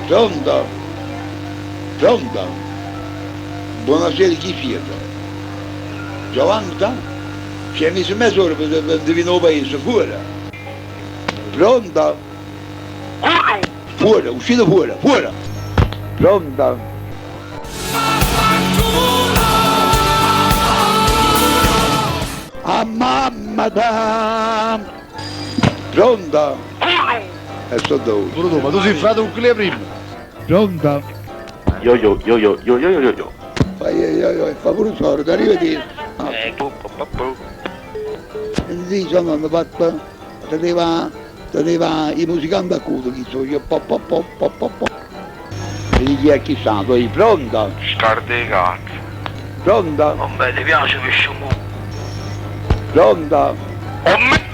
Pronto? Pronto? Buonasera, chi siete? Giovanni? C'è messo mezz'ora per venire al paese, fuori. Pronto? Fuori, uscite fuori, fuori. Pronto? A mamma da! Pronto? E sto dove? Bruno, ma tu sei frate un cliente prima. Pronto? Yo. Fa pure sordo, arrivederci. Sì, sono andato fatto, teneva i musicanti a culo, chi so io, po. Vedi chi è chi sa, tu sei pronta? Scardegato. Pronta? A me ti piace pesce mu. Pronta? A me?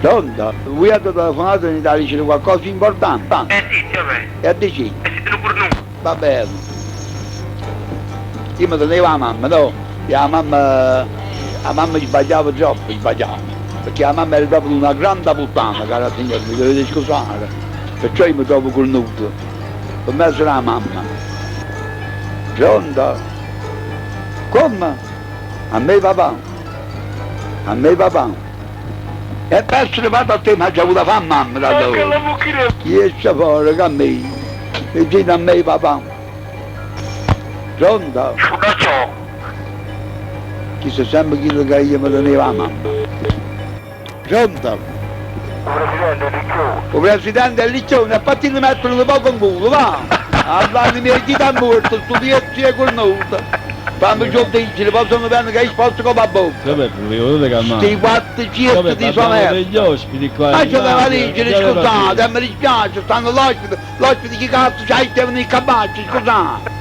Pronta? Voi avete telefonato in Italia, c'è qualcosa di importante? Sì, vabbè. E a decine? E se te lo pure Va bene. Io mi tenevo la mamma, no? E la mamma sbagliava troppo, perché la mamma era proprio una grande puttana, cara signora, mi dovete scusare. Perciò io mi trovo cornuto. Per me sarà la mamma. Pronta? Come? A me papà. A me papà. E per essere vado a te, ma già avuto fare mamma da dove? Anche la mucchina. Chi esce fuori che a me? E dice a me papà. Pronta? Una ciò. Chi sa sempre chi lo che io mi teneva la mamma. Pronta? Presidente di più. Il presidente del liceo, a partire di mettere un po' in culo, va! Allora mi hai detto a morto, studiazzi e cornuta. Quando ci ho detto, possono venire che sposto come a bocca. Vabbè, potete calmare. Sti quattro circhi di sua merda. Degli ospiti qua. Ma c'è da valigere, scusate, mi dispiace, stanno l'ospite chi cazzo c'hai, devono i cabacci, scusate.